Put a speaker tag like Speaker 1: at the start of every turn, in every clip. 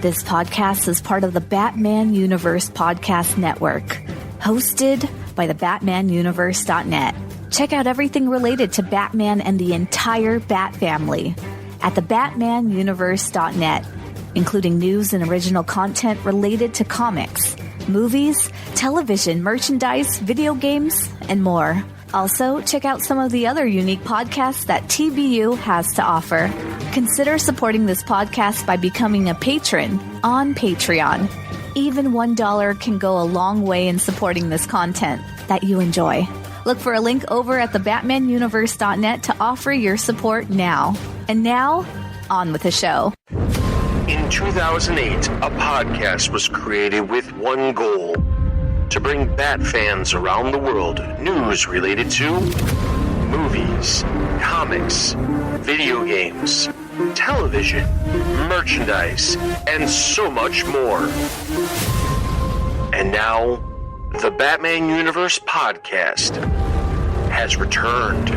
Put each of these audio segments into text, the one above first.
Speaker 1: This podcast is part of the Batman Universe Podcast Network, hosted by the BatmanUniverse.net. Check out everything related to Batman and the entire Bat family at the BatmanUniverse.net, including news and original content related to comics, movies, television, merchandise, video games, and more. Also, check out some of the other unique podcasts that TBU has to offer. Consider supporting this podcast by becoming a patron on Patreon. Even $1 can go a long way in supporting this content that you enjoy. Look for a link over at the BatmanUniverse.net to offer your support now. And now, on with the show.
Speaker 2: In 2008, a podcast was created with one goal: to bring Bat fans around the world news related to movies, comics, video games, television, merchandise, and so much more. And now, the Batman Universe Podcast has returned.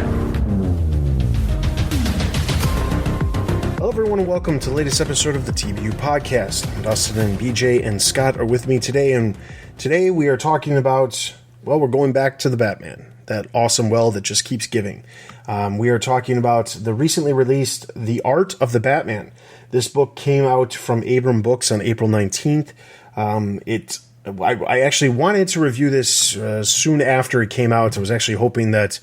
Speaker 3: Hello everyone and welcome to the latest episode of the TBU Podcast. Dustin and BJ and Scott are with me today, and today we are talking about, well, we're going back to the Batman, that awesome well that just keeps giving. We are talking about the recently released The Art of the Batman. This book came out from Abrams Books on April 19th. I actually wanted to review this soon after it came out. I was actually hoping that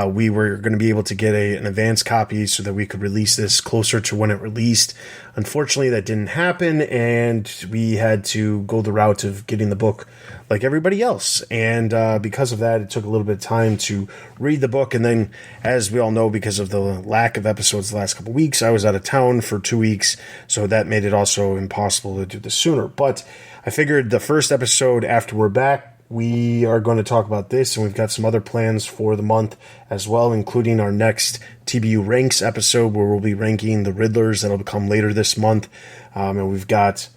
Speaker 3: we were going to be able to get an advance copy so that we could release this closer to when it released. Unfortunately, that didn't happen, and we had to go the route of getting the book like everybody else. And because of that, it took a little bit of time to read the book. And then, as we all know, because of the lack of episodes the last couple of weeks, I was out of town for 2 weeks, so that made it also impossible to do this sooner. But I figured the first episode after we're back, we are going to talk about this, and we've got some other plans for the month as well, including our next TBU Ranks episode where we'll be ranking the Riddlers. That'll come later this month, and we've got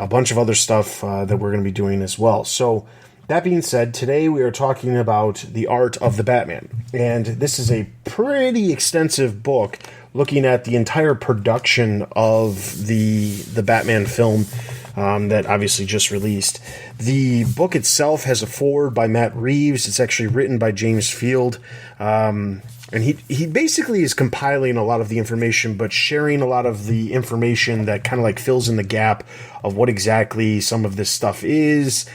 Speaker 3: a bunch of other stuff that we're going to be doing as well. So that being said, today we are talking about The Art of the Batman, and this is a pretty extensive book looking at the entire production of the Batman film that obviously just released. The book itself has a foreword by Matt Reeves. It's actually written by James Field. And he basically is compiling a lot of the information, but sharing a lot of the information that kind of like fills in the gap of what exactly some of this stuff is,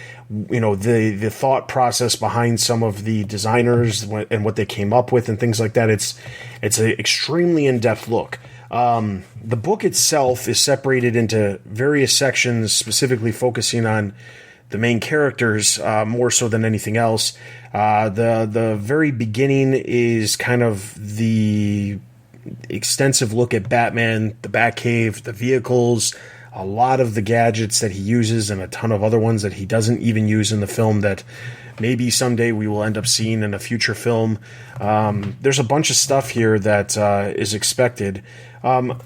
Speaker 3: you know, the thought process behind some of the designers and what they came up with and things like that. It's an extremely in-depth look. The book itself is separated into various sections, specifically focusing on the main characters more so than anything else. The very beginning is kind of the extensive look at Batman, the Batcave, the vehicles, a lot of the gadgets that he uses, and a ton of other ones that he doesn't even use in the film that maybe someday we will end up seeing in a future film. There's a bunch of stuff here that is expected. I'm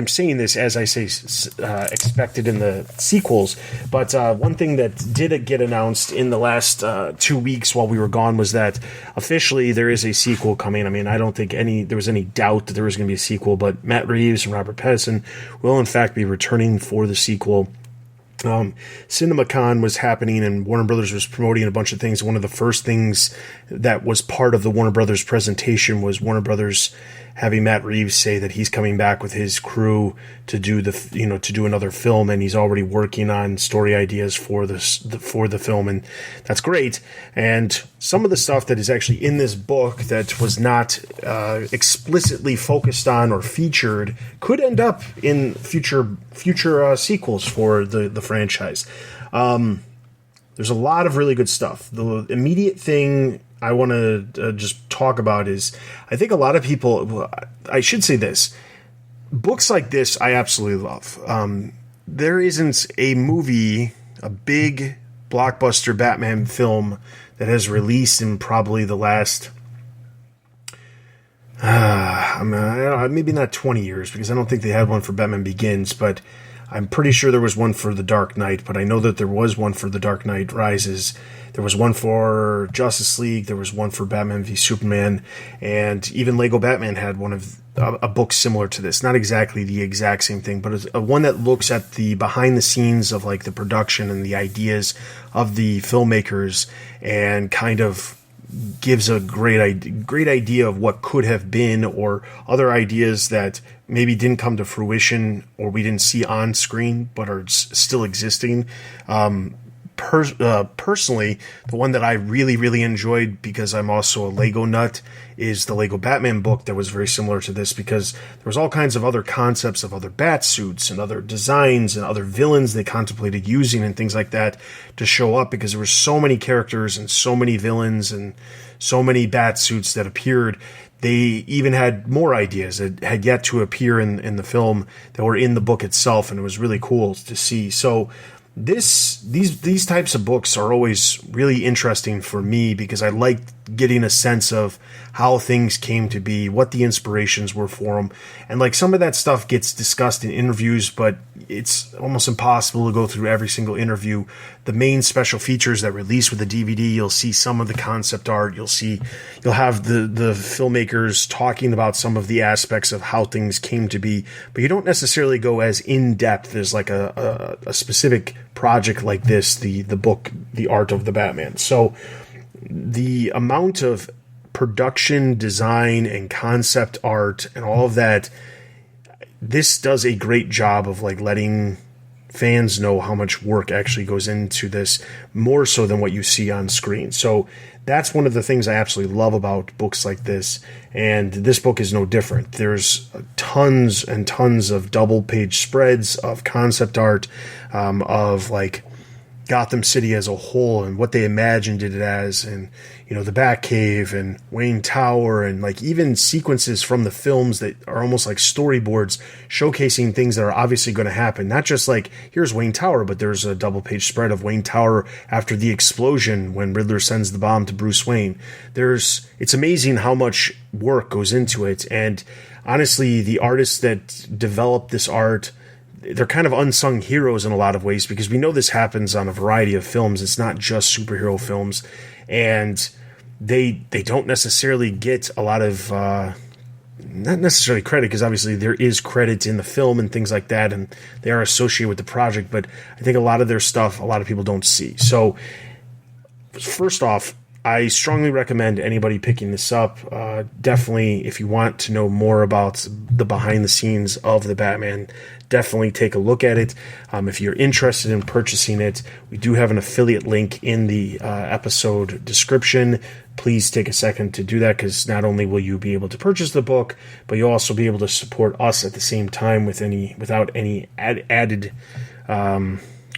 Speaker 3: saying this as I say expected in the sequels, but one thing that did get announced in the last 2 weeks while we were gone was that officially there is a sequel coming. I mean, I don't think there was any doubt that there was going to be a sequel, but Matt Reeves and Robert Pattinson will in fact be returning for the sequel. CinemaCon was happening and Warner Brothers was promoting a bunch of things. One of the first things that was part of the Warner Brothers presentation was Warner Brothers having Matt Reeves say that he's coming back with his crew to do to do another film, and he's already working on story ideas for the film, and that's great. And some of the stuff that is actually in this book that was not explicitly focused on or featured could end up in future sequels for the franchise. There's a lot of really good stuff. The immediate thing I want to just talk about is, I think a lot of people, well, I should say this, books like this I absolutely love. There isn't a movie, a big blockbuster Batman film that has released in probably the last, maybe not 20 years, because I don't think they had one for Batman Begins, but I'm pretty sure there was one for The Dark Knight, but I know that there was one for The Dark Knight Rises. There was one for Justice League. There was one for Batman v Superman. And even Lego Batman had one of a book similar to this. Not exactly the exact same thing, but it's one that looks at the behind the scenes of like the production and the ideas of the filmmakers, and kind of gives a great idea of what could have been, or other ideas that maybe didn't come to fruition or we didn't see on screen but are still existing. Personally, the one that I really, really enjoyed, because I'm also a Lego nut, is the Lego Batman book that was very similar to this, because there was all kinds of other concepts of other Batsuits and other designs and other villains they contemplated using and things like that to show up, because there were so many characters and so many villains and so many Batsuits that appeared. They even had more ideas that had yet to appear in the film that were in the book itself, and it was really cool to see. So these types of books are always really interesting for me, because I like getting a sense of how things came to be, what the inspirations were for them. And like some of that stuff gets discussed in interviews, but it's almost impossible to go through every single interview. The main special features that release with the DVD, you'll see some of the concept art, you'll have the filmmakers talking about some of the aspects of how things came to be, but you don't necessarily go as in depth as like a specific project like this, the book, The Art of the Batman. So the amount of production, design, and concept art and all of that, this does a great job of like letting fans know how much work actually goes into this, more so than what you see on screen. So that's one of the things I absolutely love about books like this, and this book is no different. There's tons and tons of double page spreads of concept art, of like Gotham City as a whole and what they imagined it as, and the Batcave and Wayne Tower, and like even sequences from the films that are almost like storyboards showcasing things that are obviously going to happen. Not just like, here's Wayne Tower, but there's a double page spread of Wayne Tower after the explosion when Riddler sends the bomb to Bruce Wayne. It's amazing how much work goes into it, and honestly, the artists that develop this art, they're kind of unsung heroes in a lot of ways, because we know this happens on a variety of films. It's not just superhero films, and they don't necessarily get a lot of not necessarily credit, because obviously there is credit in the film and things like that, and they are associated with the project, but I think a lot of their stuff a lot of people don't see. So first off, I strongly recommend anybody picking this up. Definitely, if you want to know more about the behind the scenes of the Batman, definitely take a look at it. If you're interested in purchasing it, we do have an affiliate link in the episode description. Please take a second to do that, because not only will you be able to purchase the book, but you'll also be able to support us at the same time without any added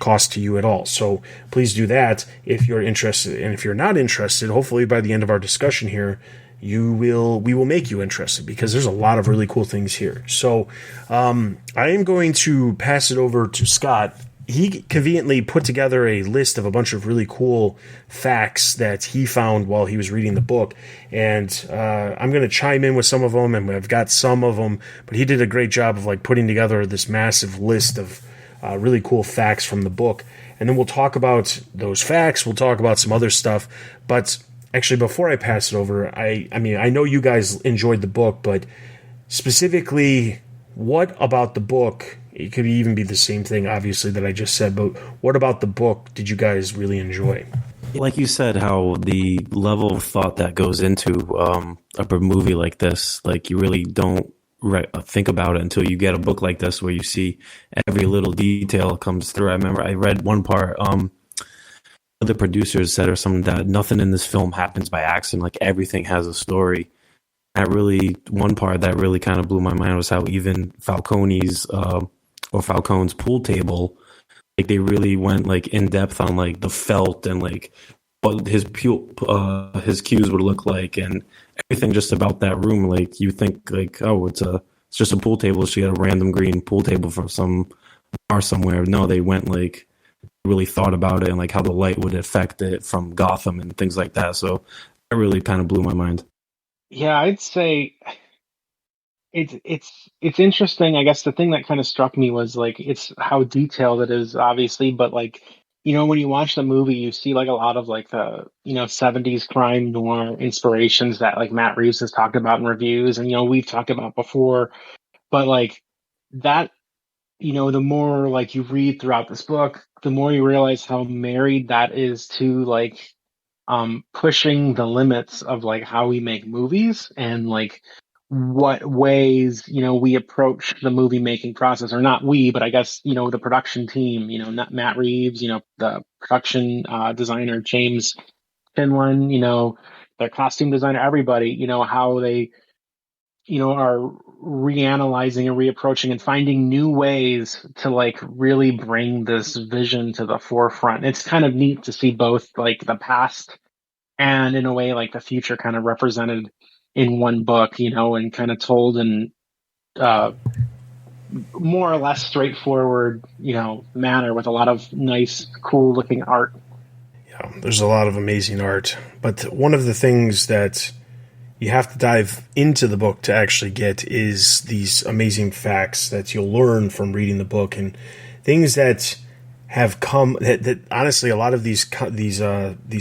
Speaker 3: cost to you at all. So please do that if you're interested. And if you're not interested, hopefully by the end of our discussion here, we will make you interested, because there's a lot of really cool things here. So I am going to pass it over to Scott. He conveniently put together a list of a bunch of really cool facts that he found while he was reading the book, and I'm going to chime in with some of them, and I've got some of them, but he did a great job of like putting together this massive list of really cool facts from the book. And then we'll talk about those facts. We'll talk about some other stuff. But actually, before I pass it over, I mean, I know you guys enjoyed the book, but specifically, what about the book? It could even be the same thing, obviously, that I just said, but what about the book did you guys really enjoy?
Speaker 4: Like you said, how the level of thought that goes into a movie like this, like you really don't think about it until you get a book like this where you see every little detail comes through. I remember I read one part, the producers said or something, that nothing in this film happens by accident, like everything has a story. One part that really kind of blew my mind was how even Falcone's pool table, like they really went like in depth on like the felt and like what his cues would look like, and everything just about that room. Like you think like, oh, it's just a pool table. She had a random green pool table from some bar somewhere. No, they went like really thought about it and like how the light would affect it from Gotham and things like that. So that really kind of blew my mind.
Speaker 5: Yeah, I'd say it's interesting. I guess the thing that kind of struck me was like it's how detailed it is, obviously, but like when you watch the movie, you see like a lot of like the, 70s crime noir inspirations that like Matt Reeves has talked about in reviews and, we've talked about before. But like that, the more like you read throughout this book, the more you realize how married that is to like pushing the limits of like how we make movies and like what ways we approach the movie making process, or not we, but I guess the production team, not Matt Reeves, the production designer James Finland, their costume designer, everybody, how they are reanalyzing and reapproaching and finding new ways to like really bring this vision to the forefront. It's kind of neat to see both like the past and in a way like the future kind of represented in one book, and kind of told in uh, more or less straightforward, manner with a lot of nice, cool looking art.
Speaker 3: Yeah, there's a lot of amazing art, but one of the things that you have to dive into the book to actually get is these amazing facts that you'll learn from reading the book, and things that have come that honestly, a lot of these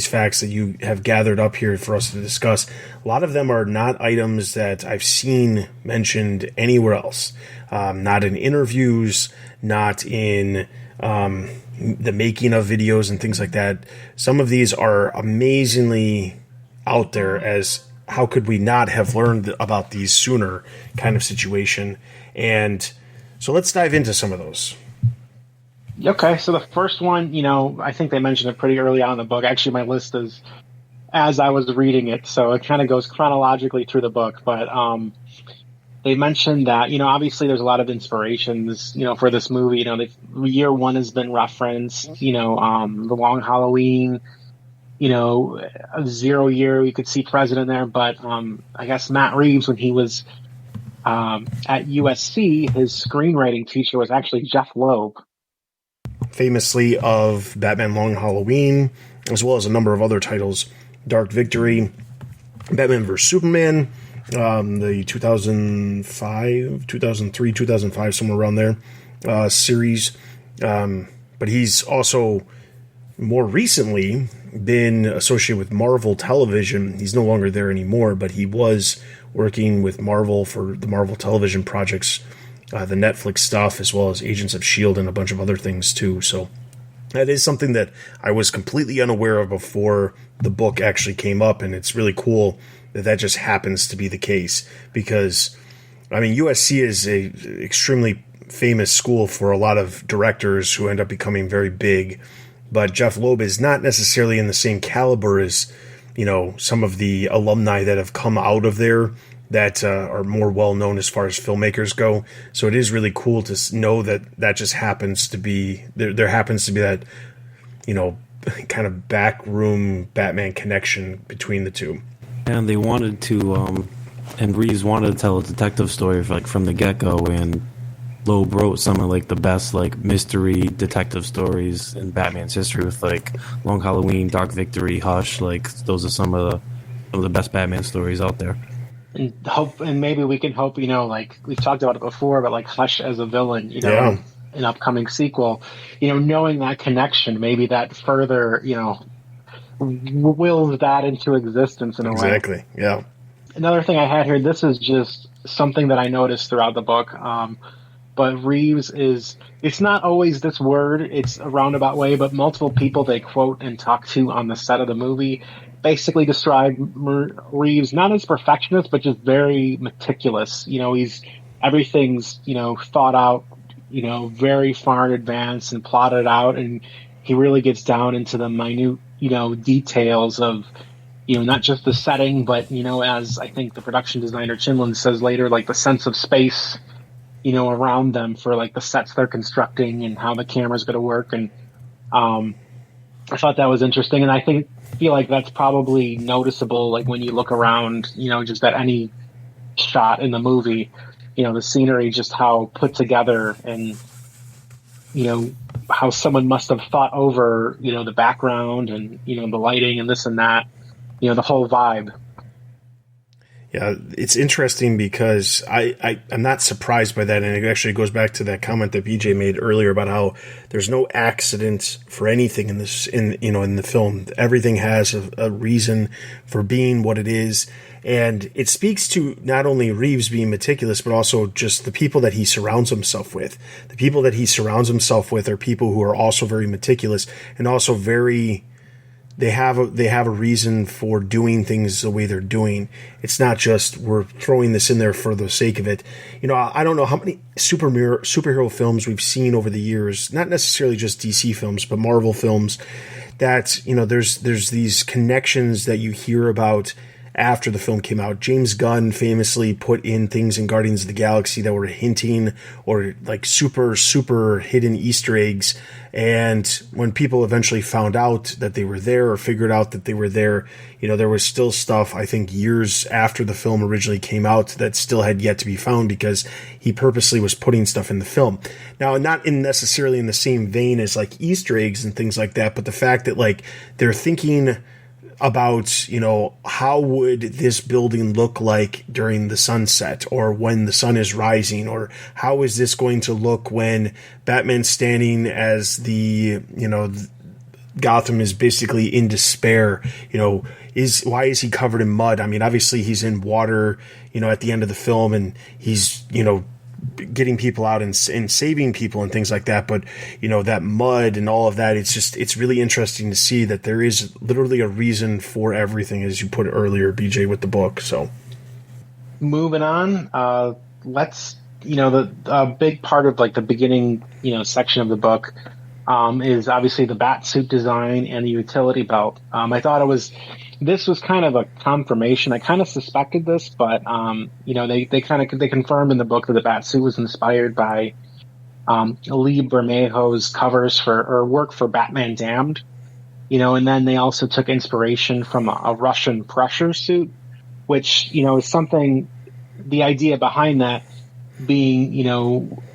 Speaker 3: facts that you have gathered up here for us to discuss, a lot of them are not items that I've seen mentioned anywhere else, not in interviews, not in the making of videos and things like that. Some of these are amazingly out there as how could we not have learned about these sooner kind of situation. And so let's dive into some of those.
Speaker 5: Okay, so the first one, I think they mentioned it pretty early on in the book. Actually, my list is as I was reading it, so it kind of goes chronologically through the book. But they mentioned that, obviously there's a lot of inspirations, for this movie. Year one has been referenced, The Long Halloween, a 0 year, you could see President there. But I guess Matt Reeves, when he was at USC, his screenwriting teacher was actually Jeff Loeb.
Speaker 3: Famously of Batman Long Halloween, as well as a number of other titles, Dark Victory, Batman vs. Superman, the 2003, 2005, somewhere around there, series. But he's also more recently been associated with Marvel Television. He's no longer there anymore, but he was working with Marvel for the Marvel Television projects, the Netflix stuff, as well as Agents of S.H.I.E.L.D. and a bunch of other things too. So that is something that I was completely unaware of before the book actually came up, and it's really cool that just happens to be the case, because, I mean, USC is a extremely famous school for a lot of directors who end up becoming very big, but Jeff Loeb is not necessarily in the same caliber as, some of the alumni that have come out of there that are more well-known as far as filmmakers go. So it is really cool to know that just happens to be, there happens to be that, kind of backroom Batman connection between the two.
Speaker 4: And they wanted to, and Reeves wanted to tell a detective story from the get-go, and Loeb wrote some of the best mystery detective stories in Batman's history with Long Halloween, Dark Victory, Hush. Those are some of the best Batman stories out there.
Speaker 5: And maybe we can hope, we've talked about it before, but Hush as a villain, an upcoming sequel, knowing that connection, maybe that further, wills that into existence in a way.
Speaker 3: Exactly. Yeah.
Speaker 5: Another thing I had here, this is just something that I noticed throughout the book. But Reeves it's not always this word, it's a roundabout way, but multiple people they quote and talk to on the set of the movie basically describe Reeves not as perfectionist, but just very meticulous. Everything's, thought out, very far in advance and plotted out. And he really gets down into the minute, details of, not just the setting, but, as I think the production designer Chinlund says later, the sense of space, around them for the sets they're constructing and how the camera's going to work. And I thought that was interesting. And I feel like that's probably noticeable, when you look around, just at any shot in the movie, the scenery, just how put together and, how someone must have thought over, the background and, the lighting and this and that, the whole vibe.
Speaker 3: Yeah, it's interesting because I'm not surprised by that, and it actually goes back to that comment that BJ made earlier about how there's no accident for anything in the film. Everything has a reason for being what it is, and it speaks to not only Reeves being meticulous, but also just the people that he surrounds himself with. The people that he surrounds himself with are people who are also very meticulous and also very. They have a reason for doing things the way they're doing. It's not just we're throwing this in there for the sake of it. I don't know how many superhero films we've seen over the years, not necessarily just DC films, but Marvel films, that, there's these connections that you hear about after the film came out. James Gunn famously put in things in Guardians of the Galaxy that were hinting or like super, super hidden Easter eggs. And when people eventually found out that they were there or figured out that they were there, there was still stuff, I think, years after the film originally came out that still had yet to be found because he purposely was putting stuff in the film. Now, not necessarily in the same vein as like Easter eggs and things like that, but the fact that like they're thinking about, how would this building look like during the sunset or when the sun is rising, or how is this going to look when Batman's standing as Gotham is basically in despair, why is he covered in mud? I mean, obviously he's in water, at the end of the film, and he's, getting people out and saving people and things like that. But, that mud and all of that, it's really interesting to see that there is literally a reason for everything, as you put it earlier, BJ, with the book. So
Speaker 5: moving on, let's, the big part of like the beginning, section of the book, is obviously the Batsuit design and the utility belt. I thought this was kind of a confirmation. I kind of suspected this, but they confirmed in the book that the Batsuit was inspired by Lee Bermejo's covers or work for Batman Damned, and then they also took inspiration from a Russian pressure suit, which is something. The idea behind that being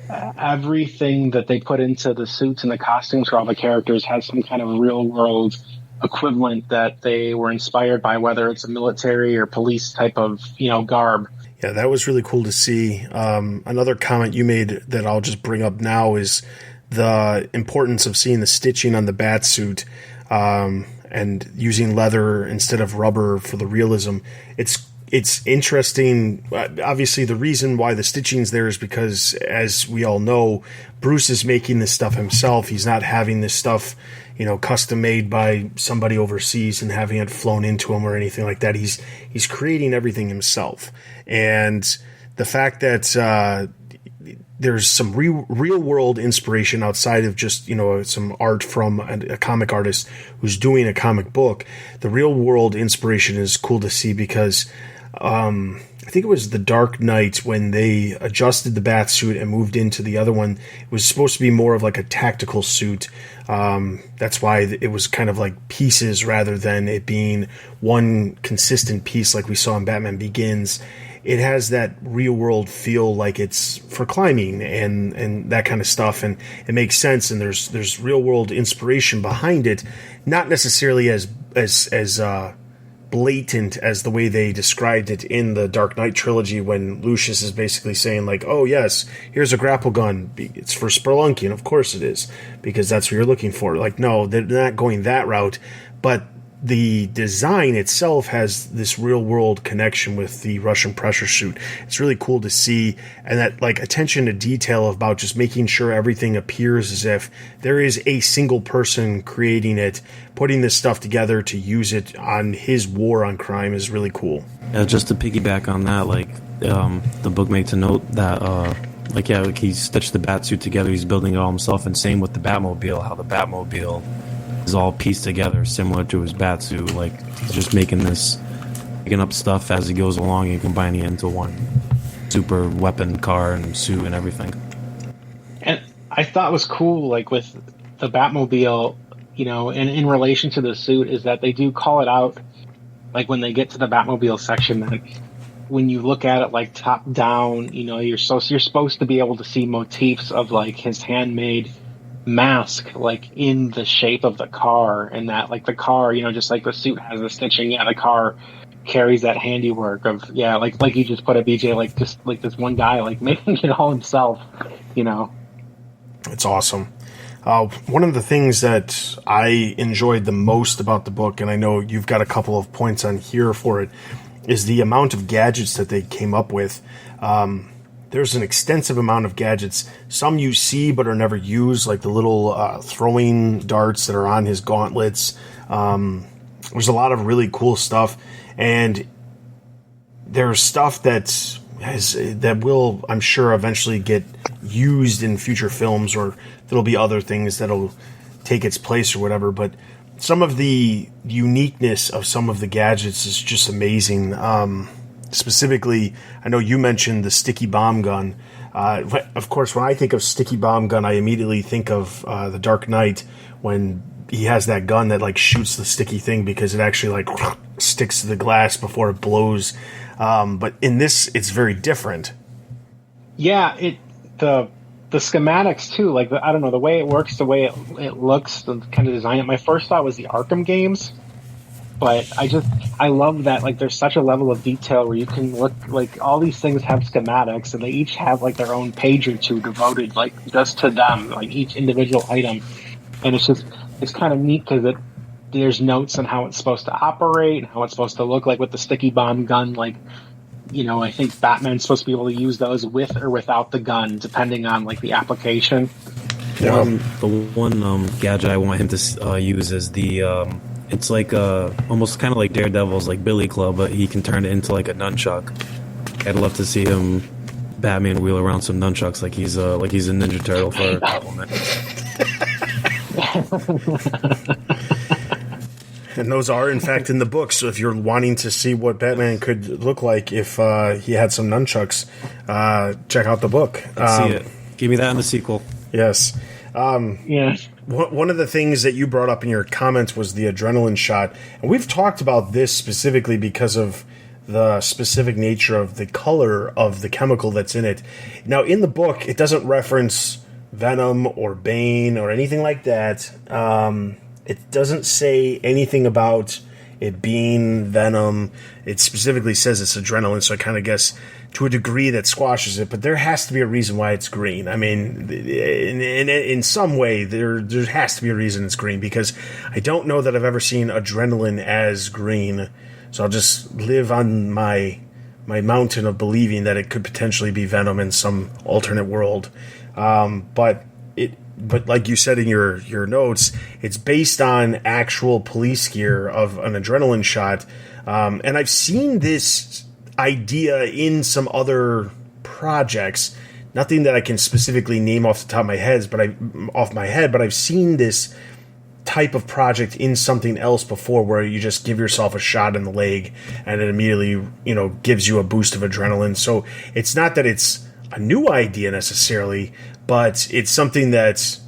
Speaker 5: everything that they put into the suits and the costumes for all the characters has some kind of real world equivalent that they were inspired by, whether it's a military or police type of, garb.
Speaker 3: Yeah, that was really cool to see. Another comment you made that I'll just bring up now is the importance of seeing the stitching on the Batsuit, and using leather instead of rubber for the realism. It's interesting. Obviously, the reason why the stitching's there is because, as we all know, Bruce is making this stuff himself. He's not having this stuff, custom made by somebody overseas and having it flown into him or anything like that. He's creating everything himself. And the fact that there's some real world inspiration outside of just, some art from a comic artist who's doing a comic book, the real world inspiration is cool to see because I think it was The Dark Knight when they adjusted the Batsuit and moved into the other one. It was supposed to be more of like a tactical suit. That's why it was kind of like pieces rather than it being one consistent piece like we saw in Batman Begins. It has that real world feel, like it's for climbing and that kind of stuff, and it makes sense. And there's real world inspiration behind it, not necessarily as blatant as the way they described it in the Dark Knight trilogy, when Lucius is basically saying like, oh yes, here's a grapple gun, it's for spelunking, of course it is, because that's what you're looking for. Like, no, they're not going that route, but the design itself has this real world connection with the Russian pressure suit. It's really cool to see, and that like attention to detail about just making sure everything appears as if there is a single person creating it, putting this stuff together to use it on his war on crime is really cool.
Speaker 4: Just to piggyback on that, like the book makes a note that he stitched the Batsuit together, he's building it all himself, and same with the Batmobile, how the Batmobile is all pieced together similar to his Batsuit. Like, he's just making up stuff as he goes along and combining it into one super weapon car and suit and everything.
Speaker 5: And I thought was cool, like with the Batmobile, and in relation to the suit, is that they do call it out, like when they get to the Batmobile section, that when you look at it like top down, you're supposed to be able to see motifs of like his handmade mask like in the shape of the car, and that like the car, just like the suit has the stitching, the car carries that handiwork of like you just put it, BJ, like just like this one guy like making it all himself, you know.
Speaker 3: It's awesome. One of the things that I enjoyed the most about the book, and I know you've got a couple of points on here for it, is the amount of gadgets that they came up with. There's an extensive amount of gadgets. Some you see but are never used, like the little throwing darts that are on his gauntlets. There's a lot of really cool stuff, and there's stuff that will, I'm sure, eventually get used in future films, or there'll be other things that'll take its place or whatever. But some of the uniqueness of some of the gadgets is just amazing. Specifically, I know you mentioned the sticky bomb gun. Of course, when I think of sticky bomb gun, I immediately think of The Dark Knight, when he has that gun that like shoots the sticky thing because it actually like sticks to the glass before it blows. But in this, it's very different.
Speaker 5: Yeah, the schematics too. Like I don't know, the way it works, the way it looks, the kind of design. My first thought was the Arkham games. But I love that, like, there's such a level of detail where you can look, like, all these things have schematics, and they each have, like, their own page or two devoted, like, just to them, like, each individual item. And it's kind of neat because there's notes on how it's supposed to operate, how it's supposed to look, like, with the sticky bomb gun, like, you know, I think Batman's supposed to be able to use those with or without the gun, depending on, like, the application.
Speaker 4: The one gadget I want him to use is the... it's like almost kind of like Daredevil's like Billy Club, but he can turn it into like a nunchuck. I'd love to see him, Batman, wheel around some nunchucks like he's a Ninja Turtle for Catwoman.
Speaker 3: And those are, in fact, in the book. So if you're wanting to see what Batman could look like if he had some nunchucks, check out the book.
Speaker 4: Let's see it. Give me that in the sequel.
Speaker 3: Yes.
Speaker 5: Yeah.
Speaker 3: One of the things that you brought up in your comments was the adrenaline shot. And we've talked about this specifically because of the specific nature of the color of the chemical that's in it. Now, in the book, it doesn't reference Venom or Bane or anything like that. It doesn't say anything about it being Venom. It specifically says it's adrenaline, so I kind of guess to a degree that squashes it, but there has to be a reason why it's green. I mean, in some way, there has to be a reason it's green, because I don't know that I've ever seen adrenaline as green, so I'll just live on my mountain of believing that it could potentially be Venom in some alternate world. But like you said in your notes, it's based on actual police gear of an adrenaline shot, and I've seen this idea in some other projects. Nothing that I can specifically name off the top of my head, but I've seen this type of project in something else before, where you just give yourself a shot in the leg and it immediately, gives you a boost of adrenaline. So it's not that it's a new idea necessarily, but it's something that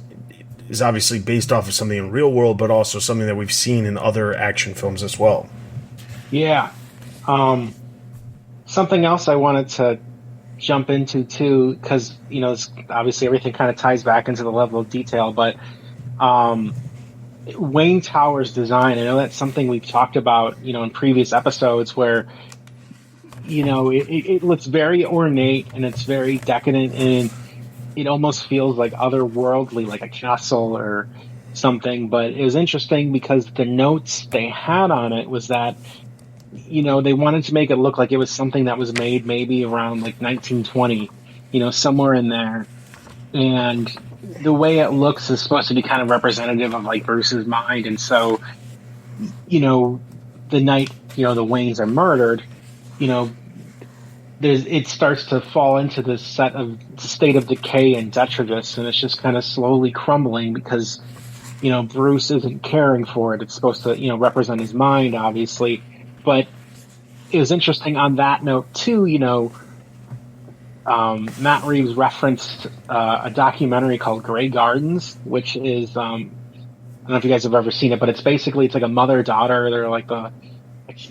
Speaker 3: is obviously based off of something in real world, but also something that we've seen in other action films as well.
Speaker 5: Yeah. Something else I wanted to jump into too, because it's, obviously everything kind of ties back into the level of detail, but Wayne Tower's design, I know that's something we've talked about, in previous episodes, where it looks very ornate and it's very decadent, and it almost feels like otherworldly, like a castle or something. But it was interesting because the notes they had on it was that they wanted to make it look like it was something that was made maybe around like 1920, somewhere in there. And the way it looks is supposed to be kind of representative of like Bruce's mind. And so, the night, the Waynes are murdered, it starts to fall into this state of decay and detritus, and it's just kind of slowly crumbling because, Bruce isn't caring for it. It's supposed to, represent his mind, obviously. But it was interesting on that note, too, Matt Reeves referenced a documentary called Grey Gardens, which is, I don't know if you guys have ever seen it, but it's like a mother-daughter.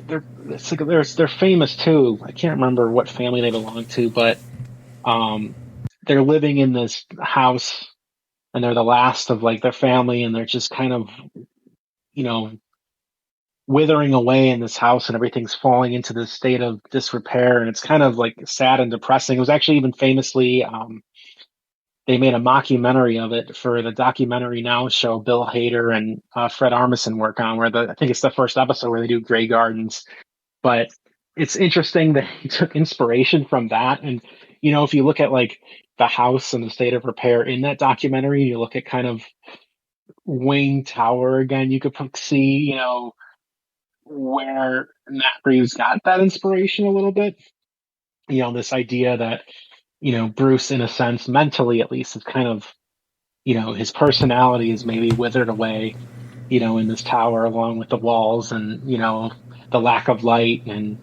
Speaker 5: They're famous, too. I can't remember what family they belong to, but they're living in this house, and they're the last of like their family, and they're just kind of, withering away in this house and everything's falling into this state of disrepair. And it's kind of like sad and depressing. It was actually even famously, they made a mockumentary of it for the Documentary Now show Bill Hader and Fred Armisen work on, where I think it's the first episode where they do Grey Gardens. But it's interesting that he took inspiration from that. And, if you look at like the house and the state of repair in that documentary, you look at kind of Wayne Tower again, you could see, where Matt Reeves got that inspiration a little bit. This idea that, Bruce, in a sense, mentally at least, is kind of, his personality is maybe withered away, in this tower along with the walls and, the lack of light and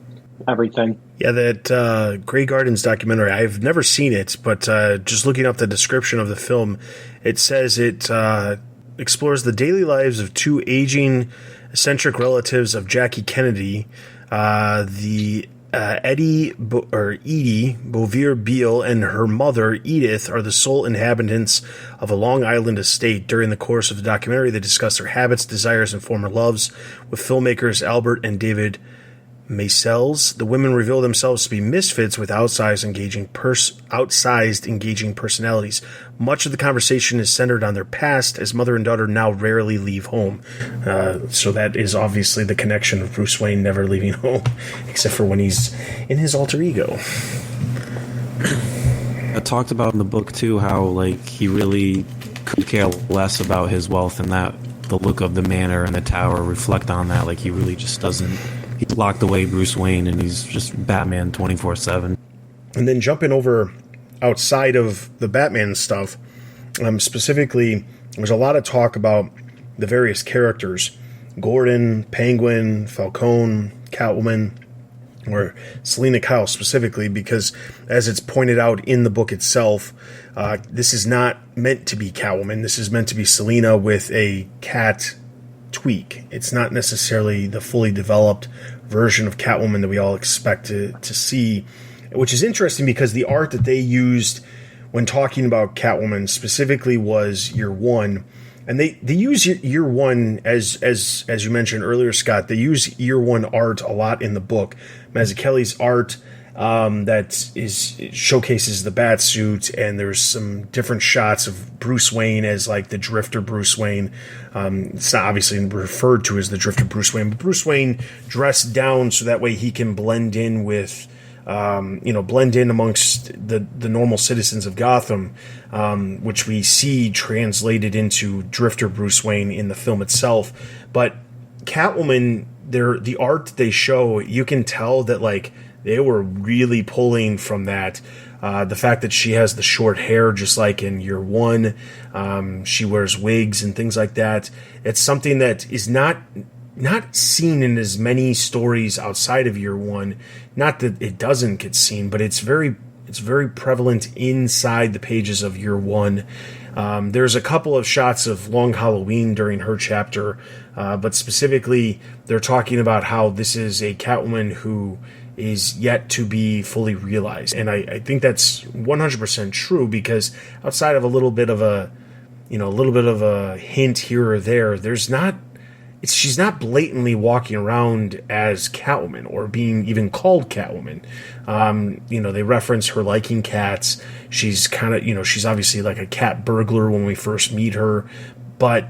Speaker 5: everything.
Speaker 3: Yeah, that Grey Gardens documentary, I've never seen it, but just looking up the description of the film, it says it explores the daily lives of two aging, eccentric relatives of Jackie Kennedy, the Edie Bouvier Beale and her mother, Edith, are the sole inhabitants of a Long Island estate. During the course of the documentary, they discuss their habits, desires, and former loves with filmmakers Albert and David Maysles. The women reveal themselves to be misfits with outsized engaging personalities. Much of the conversation is centered on their past, as mother and daughter now rarely leave home. So that is obviously the connection of Bruce Wayne never leaving home, except for when he's in his alter ego.
Speaker 4: I talked about in the book too how like he really could care less about his wealth, and that the look of the manor and the tower reflect on that. Like he really just doesn't. He's locked away Bruce Wayne, and he's just Batman 24/7.
Speaker 3: And then jumping over outside of the Batman stuff, specifically, there's a lot of talk about the various characters: Gordon, Penguin, Falcone, Catwoman, or Selina Kyle specifically, because as it's pointed out in the book itself, this is not meant to be Catwoman. This is meant to be Selina with a cat tweak. It's not necessarily the fully developed version of Catwoman that we all expect to see, which is interesting because the art that they used when talking about Catwoman specifically was Year One, and they use Year One as you mentioned earlier, Scott. They use Year One art a lot in the book. Mazzucchelli's art it showcases the Batsuit, and there's some different shots of Bruce Wayne as like the Drifter Bruce Wayne. It's not obviously referred to as the Drifter Bruce Wayne, but Bruce Wayne dressed down so that way he can blend in with, blend in amongst the normal citizens of Gotham, which we see translated into Drifter Bruce Wayne in the film itself. But Catwoman, the art they show, you can tell that like they were really pulling from that. The fact that she has the short hair, just like in Year One, she wears wigs and things like that. It's something that is not seen in as many stories outside of Year One. Not that it doesn't get seen, but it's very prevalent inside the pages of Year One. There's a couple of shots of Long Halloween during her chapter, but specifically they're talking about how this is a Catwoman who is yet to be fully realized. And I think that's 100% true, because outside of a little bit of a hint here or there, she's not blatantly walking around as Catwoman or being even called Catwoman. They reference her liking cats. She's kind of, she's obviously like a cat burglar when we first meet her, but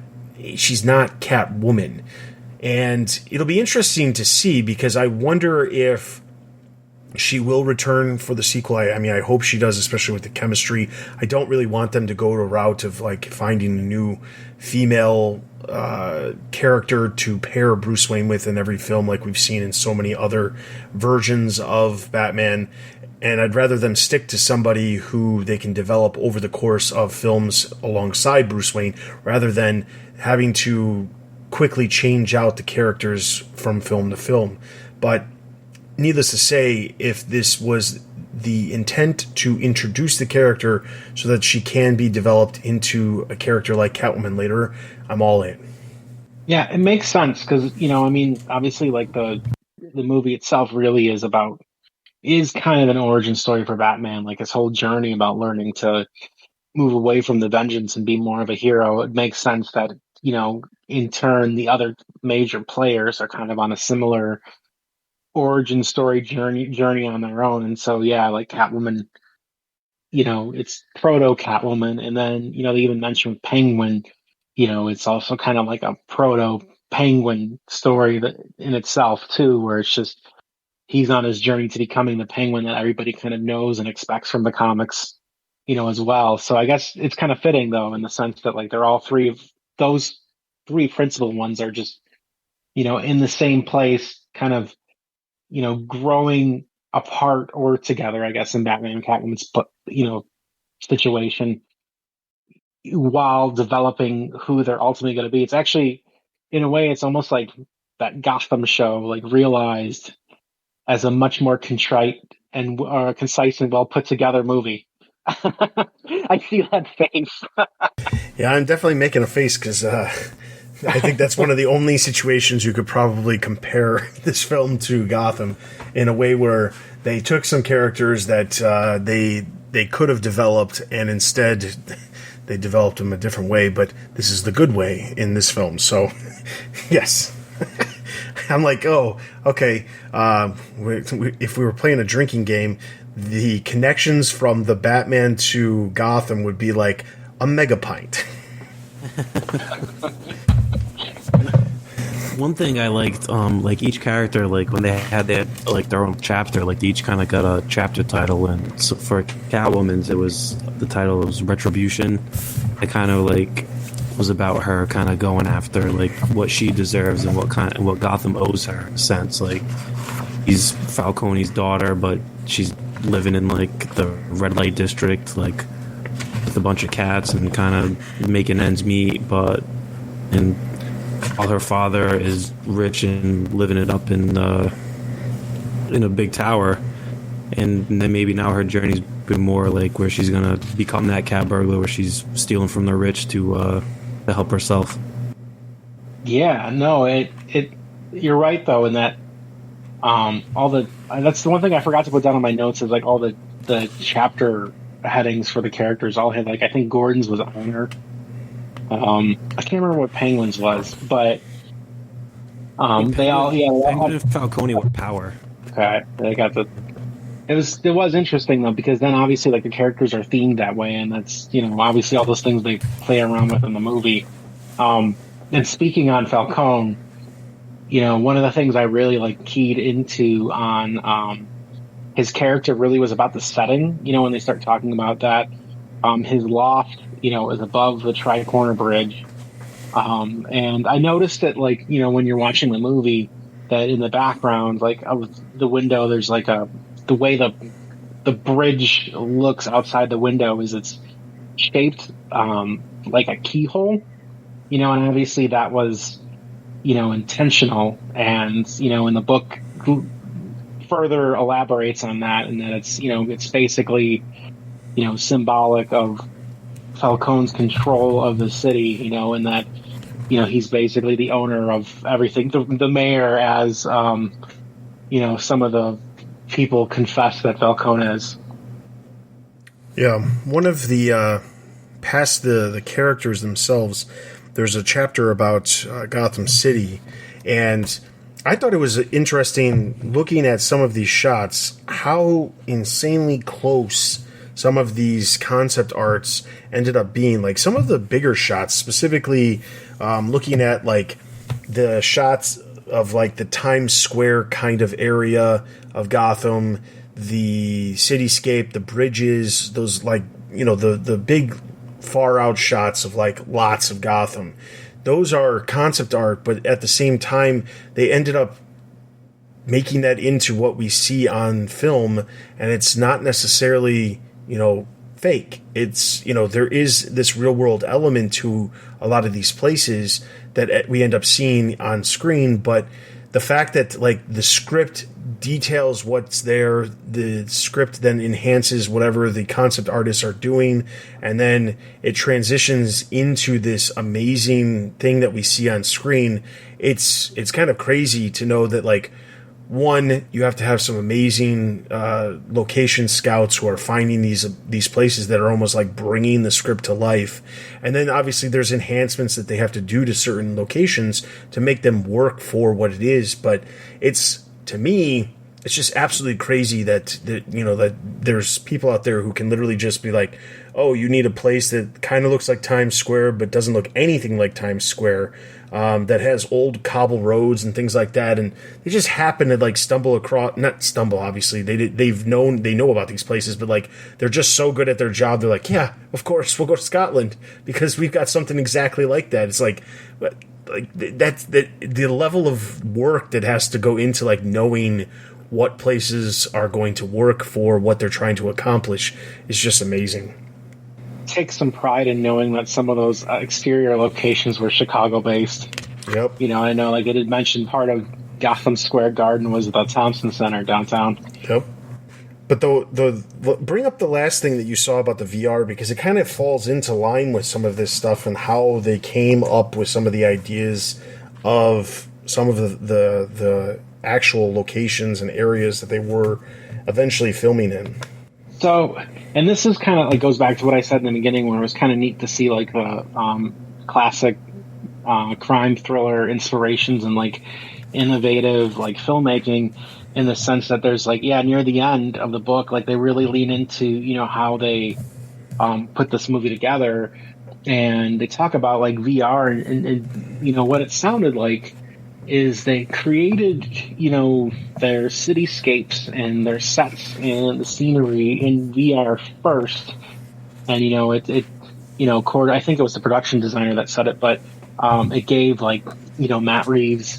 Speaker 3: she's not Catwoman. And it'll be interesting to see, because I wonder if she will return for the sequel. I hope she does, especially with the chemistry. I don't really want them to go to a route of like finding a new female character to pair Bruce Wayne with in every film, like we've seen in so many other versions of Batman. And I'd rather them stick to somebody who they can develop over the course of films alongside Bruce Wayne, rather than having to quickly change out the characters from film to film. But needless to say, if this was the intent to introduce the character so that she can be developed into a character like Catwoman later, I'm all in.
Speaker 5: Yeah, it makes sense, because, obviously, like the movie itself really is kind of an origin story for Batman, like his whole journey about learning to move away from the vengeance and be more of a hero. It makes sense that in turn, the other major players are kind of on a similar origin story journey on their own. And so, yeah, like Catwoman, it's proto Catwoman. And then, they even mentioned Penguin, it's also kind of like a proto Penguin story that in itself too, where it's just he's on his journey to becoming the Penguin that everybody kind of knows and expects from the comics, as well. So I guess it's kind of fitting though, in the sense that like they're all three of those three principal ones are just, in the same place, kind of, growing apart or together, I guess, in Batman and Catwoman's, situation while developing who they're ultimately going to be. It's actually, in a way, it's almost like that Gotham show, like realized as a much more contrite and concise and well put together movie. I see that face.
Speaker 3: Yeah, I'm definitely making a face because I think that's one of the only situations you could probably compare this film to Gotham, in a way where they took some characters that they could have developed, and instead they developed them a different way. But this is the good way in this film. So, yes. I'm like, oh, okay. If we were playing a drinking game, the connections from the Batman to Gotham would be like a mega pint.
Speaker 4: One thing I liked, like each character, like when they had their own chapter, like they each kind of got a chapter title, and so for Catwoman's, the title was Retribution. It kind of like was about her kind of going after like what she deserves and what Gotham owes her. In a sense, like he's Falcone's daughter, but she's living in like the red light district, like with a bunch of cats and kind of making ends meet, and while her father is rich and living it up in a big tower, and then maybe now her journey's been more like where she's gonna become that cat burglar, where she's stealing from the rich to help herself.
Speaker 5: Yeah, no, you're right though in that that's the one thing I forgot to put down on my notes is like all the chapter headings for the characters all had like I think Gordon's was honor. I can't remember what Penguin's was, but they all
Speaker 4: Penguin and Falcone with power.
Speaker 5: Okay, they got it was interesting though, because then obviously like the characters are themed that way, and that's obviously all those things they play around with in the movie. And speaking on Falcone, one of the things I really like keyed into on his character really was about the setting. When they start talking about that, his loft, is above the Tri-Corner Bridge, and I noticed that like when you're watching the movie, that in the background, like of the window, there's like the way the bridge looks outside the window is it's shaped like a keyhole, and obviously that was intentional, and in the book further elaborates on that, and that it's basically symbolic of Falcone's control of the city, and that he's basically the owner of everything, the mayor, as some of the people confess that Falcone is.
Speaker 3: Yeah, one of the past the characters themselves, there's a chapter about Gotham City, and I thought it was interesting looking at some of these shots, how insanely close some of these concept arts ended up being. Like some of the bigger shots, specifically looking at like the shots of like the Times Square kind of area of Gotham, the cityscape, the bridges, those like, the big far out shots of like lots of Gotham. Those are concept art, but at the same time, they ended up making that into what we see on film, and it's not necessarily, fake. It's, there is this real world element to a lot of these places that we end up seeing on screen, but the fact that like the script details what's there, the script then enhances whatever the concept artists are doing, and then it transitions into this amazing thing that we see on screen. It's kind of crazy to know that like one, you have to have some amazing location scouts who are finding these places that are almost like bringing the script to life. And then obviously there's enhancements that they have to do to certain locations to make them work for what it is. But to me, it's just absolutely crazy that there's people out there who can literally just be like, oh, you need a place that kind of looks like Times Square but doesn't look anything like Times Square, that has old cobble roads and things like that, and they just happen to like stumble across, not stumble, obviously they know about these places, but like they're just so good at their job, they're like, yeah, of course we'll go to Scotland because we've got something exactly like that. It's like that's the level of work that has to go into like knowing what places are going to work for what they're trying to accomplish is just amazing.
Speaker 5: Take some pride in knowing that some of those exterior locations were Chicago based.
Speaker 3: Yep.
Speaker 5: I know like it had mentioned part of Gotham Square Garden was the Thompson Center downtown.
Speaker 3: Yep. But the bring up the last thing that you saw about the VR, because it kind of falls into line with some of this stuff and how they came up with some of the ideas of some of the actual locations and areas that they were eventually filming in.
Speaker 5: So, and this is kind of like goes back to what I said in the beginning, where it was kind of neat to see like the classic crime thriller inspirations and like innovative like filmmaking, in the sense that there's like, near the end of the book, like they really lean into how they put this movie together, and they talk about like VR and what it sounded like is they created, their cityscapes and their sets and the scenery in VR first. And, I think it was the production designer that said it, but it gave like, Matt Reeves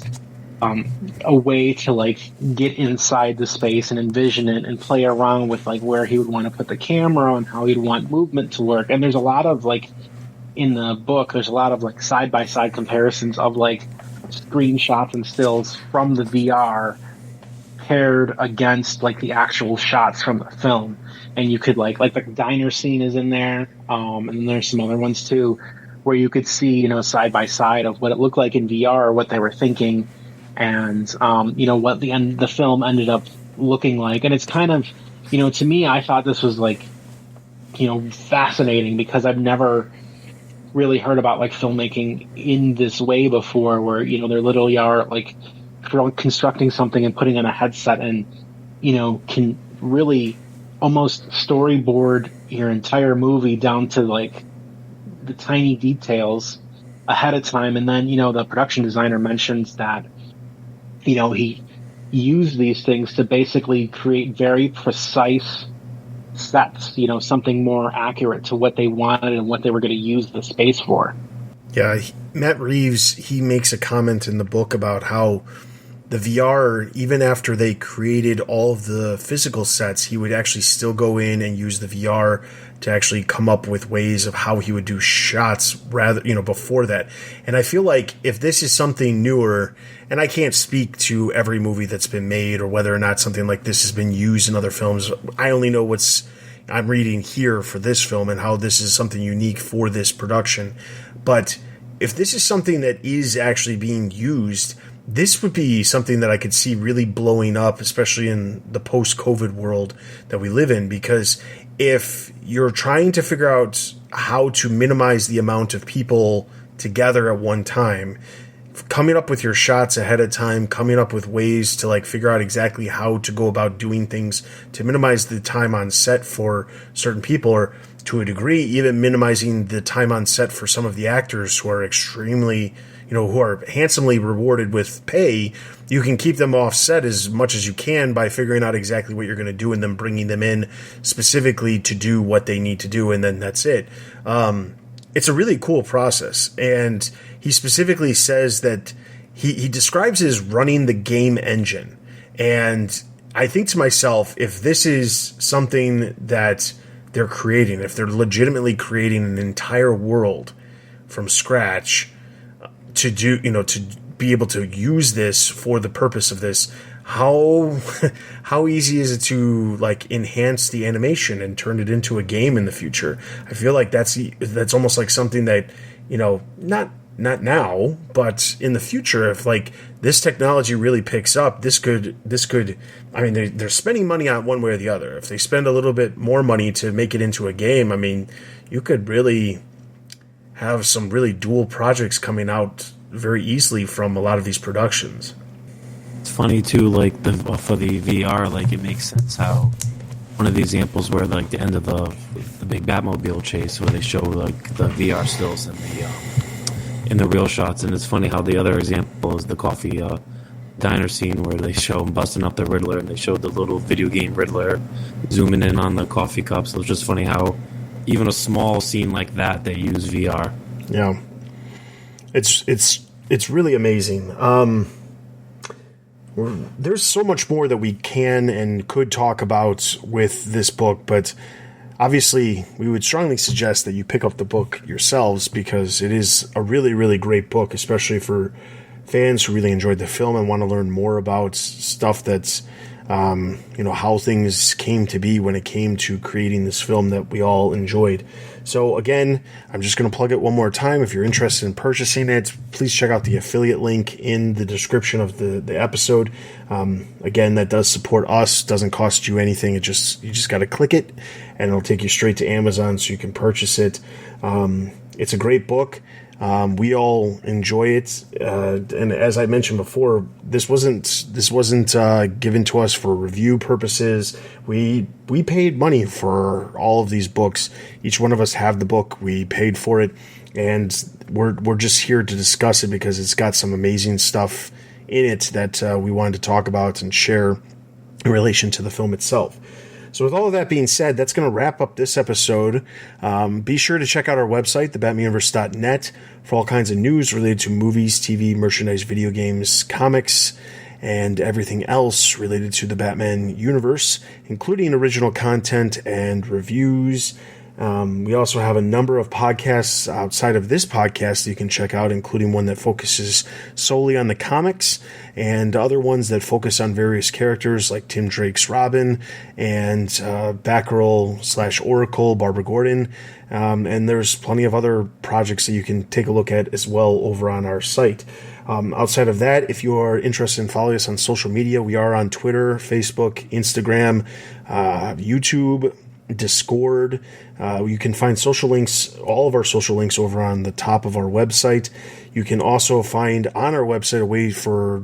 Speaker 5: a way to like get inside the space and envision it and play around with like where he would want to put the camera and how he'd want movement to work. And there's a lot of like, in the book, there's a lot of like side-by-side comparisons of like screenshots and stills from the VR paired against like the actual shots from the film. And you could like the diner scene is in there, and then there's some other ones too where you could see side by side of what it looked like in VR or what they were thinking, and what the film ended up looking like. And it's kind of to me, I thought this was like fascinating, because I've never really heard about like filmmaking in this way before, where they're literally are like constructing something and putting on a headset and can really almost storyboard your entire movie down to like the tiny details ahead of time. And then the production designer mentions that he used these things to basically create very precise sets, something more accurate to what they wanted and what they were going to use the space for.
Speaker 3: Yeah, Matt Reeves, he makes a comment in the book about how the VR, even after they created all of the physical sets, he would actually still go in and use the VR to actually come up with ways of how he would do shots rather, before that. And I feel like if this is something newer, and I can't speak to every movie that's been made or whether or not something like this has been used in other films. I only know I'm reading here for this film and how this is something unique for this production. But if this is something that is actually being used, this would be something that I could see really blowing up, especially in the post-COVID world that we live in, because if you're trying to figure out how to minimize the amount of people together at one time, coming up with your shots ahead of time, coming up with ways to like figure out exactly how to go about doing things to minimize the time on set for certain people, or to a degree, even minimizing the time on set for some of the actors who are extremely, who are handsomely rewarded with pay. You can keep them off set as much as you can by figuring out exactly what you're going to do and then bringing them in specifically to do what they need to do, and then that's it. It's a really cool process, and he specifically says that he describes it as running the game engine. And I think to myself, if this is something that they're creating, if they're legitimately creating an entire world from scratch to do, to be able to use this for the purpose of this, how easy is it to like enhance the animation and turn it into a game in the future? I feel like that's almost like something that, not not now, but in the future, if like this technology really picks up, this could. I mean, they're spending money on one way or the other. If they spend a little bit more money to make it into a game, I mean, you could really have some really dual projects coming out very easily from a lot of these productions.
Speaker 4: It's funny too, like for the VR, like it makes sense how one of the examples where like the end of the big Batmobile chase, where they show like the VR stills and in the real shots, and it's funny how the other example is the coffee diner scene where they show him busting up the Riddler, and they showed the little video game Riddler zooming in on the coffee cups. So it's just funny how even a small scene like that, they use VR.
Speaker 3: Yeah, it's really amazing. There's so much more that we can and could talk about with this book, but obviously we would strongly suggest that you pick up the book yourselves, because it is a really, really great book, especially for fans who really enjoyed the film and want to learn more about stuff that's, how things came to be when it came to creating this film that we all enjoyed. So again, I'm just going to plug it one more time. If you're interested in purchasing it, please check out the affiliate link in the description of the episode. Again, that does support us, doesn't cost you anything. You just got to click it and it'll take you straight to Amazon so you can purchase it. It's a great book. We all enjoy it, and as I mentioned before, this wasn't given to us for review purposes. We paid money for all of these books. Each one of us have the book. We paid for it, and we're just here to discuss it because it's got some amazing stuff in it that we wanted to talk about and share in relation to the film itself. So with all of that being said, that's going to wrap up this episode. Be sure to check out our website, thebatmanuniverse.net, for all kinds of news related to movies, TV, merchandise, video games, comics, and everything else related to the Batman universe, including original content and reviews. We also have a number of podcasts outside of this podcast that you can check out, including one that focuses solely on the comics and other ones that focus on various characters like Tim Drake's Robin and Batgirl/Oracle, Barbara Gordon. And there's plenty of other projects that you can take a look at as well over on our site. Outside of that, if you are interested in following us on social media, we are on Twitter, Facebook, Instagram, YouTube, Discord. You can find social links, all of our social links, over on the top of our website. You can also find on our website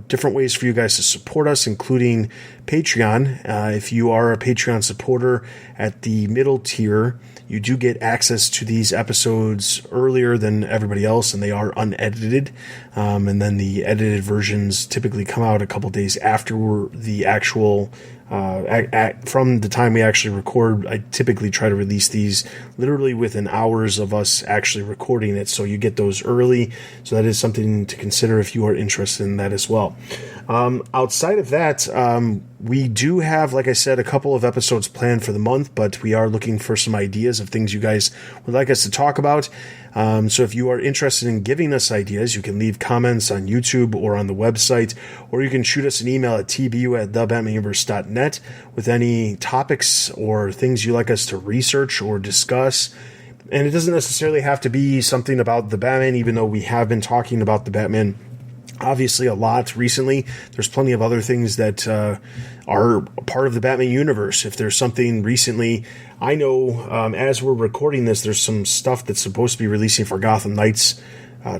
Speaker 3: different ways for you guys to support us, including Patreon. If you are a Patreon supporter at the middle tier, you do get access to these episodes earlier than everybody else, and they are unedited. And then the edited versions typically come out a couple days after the actual from the time we actually record. I typically try to release these literally within hours of us actually recording it, so you get those early. So that is something to consider if you are interested in that as well. Outside of that, we do have, like I said, a couple of episodes planned for the month, but we are looking for some ideas of things you guys would like us to talk about. So if you are interested in giving us ideas, you can leave comments on YouTube or on the website, or you can shoot us an email at tbu@thebatmanuniverse.net with any topics or things you'd like us to research or discuss. And it doesn't necessarily have to be something about the Batman, even though we have been talking about the Batman obviously a lot recently. There's plenty of other things that are part of the Batman universe. If there's something recently, I know as we're recording this, there's some stuff that's supposed to be releasing for Gotham Knights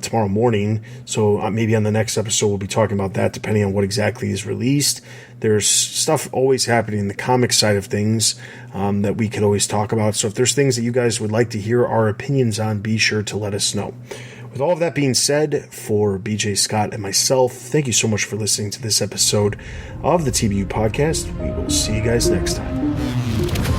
Speaker 3: tomorrow morning. So maybe on the next episode we'll be talking about that, depending on what exactly is released. There's stuff always happening in the comic side of things that we could always talk about. So if there's things that you guys would like to hear our opinions on, be sure to let us know. With all of that being said, for BJ Scott and myself, thank you so much for listening to this episode of the TBU podcast. We will see you guys next time.